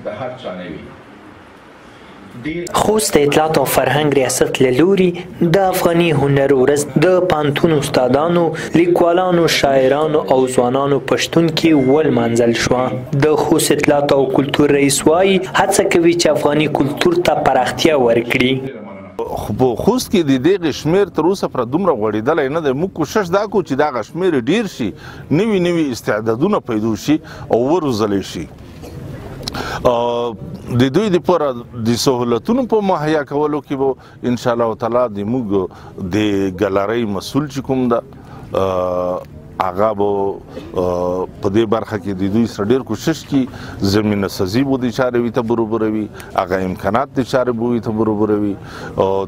د هر چا نه وي. خوست د اطلاعات او فرهنګ ریاست له لوري د افغاني هنر ورځ د پوهنتون استادانو، لیکوالانو، شاعرانو او ځوانانو پښتون کې ولمانځل شوه. د خوست اطلاعات او کلتور رئیس وایي هڅه کوي چې افغاني کلتور ته پراختیا ورکړي. په خوست کې د دغه شمېر تر اوسه پر دومره غوړېدلی نه دی. موږ کوشش دا کوو چې دغه شمېر ډېر شي، نوي استعدادونه پیدا شي او وروزلی شي. د دوی دپاره د سهولتونو په مهیا کولو کې به انشاءالله تعالی د موږ د ګالرۍ مسؤل چې کوم ده هغه به په دې برخه کې د دوی سره ډېر کوشش کړي، زمینه سازي به د چارې ورته برابروي، هغه امکانات د چارې به ورته برابروي.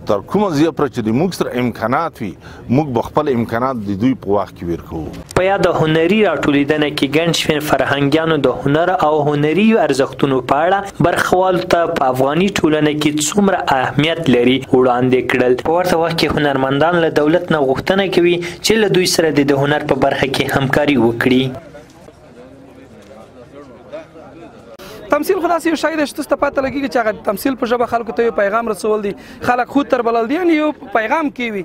تر کومه ځایه پورې چې د موږ سره امکانات وي، موږ به خپل امکانات د دوی په وخت کې ورکوو. په یاد هنري راټولیدنه کې ګڼ شمېر فرهنګیانو د هنر او هنري ارزښتونو په اړه برخوالو ته په افغاني ټولنه کې څومره اهمیت لري وړاندې کړل. په ورته وخت کې هنرمندان له دولت نه غوښتنه کوي چې له دوی سره د هنر په برخه کې همکاري وکړي. تمثیل خو داسې یو شی دی چې تاسو ته پته لګېږي چې هغه تمثیل په ژبه خلکو ته یو پیغام رسول دي، خلک خود تر بلل دي، یعنې یو پیغام کې وي.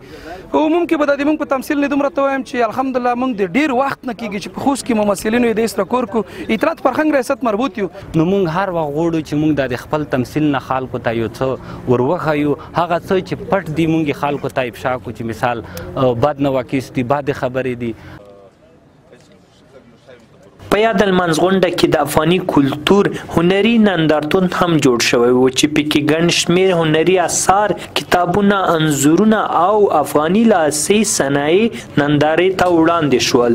عموم کې به د دې موږ په تمثیل نه دومره ته وایم چې الحمدلله موږ د ډېر وخت نه کېږي چې په خوست کې ممثلینو یې د سره کور کو اطلاعات فرهنګ ریاست مربوط یو. نو موږ هر وخت غواړو چې موږ د خپل تمثیل نه خلکو ته یو څه ور وښیو، هغه څه چې پټ دي موږ خلکو ته افشا کړو، چې مثال بد نواقص دي، بد خبرې دي. په یاد لمانځ غونډه کې د افغاني کلتور هنري نندارتون هم جوړ شوی و چې پکې ګڼ شمېر هنري اثار، کتابونه، انځورونه او افغاني لاسي صنایع نندارې ته وړاندې شول.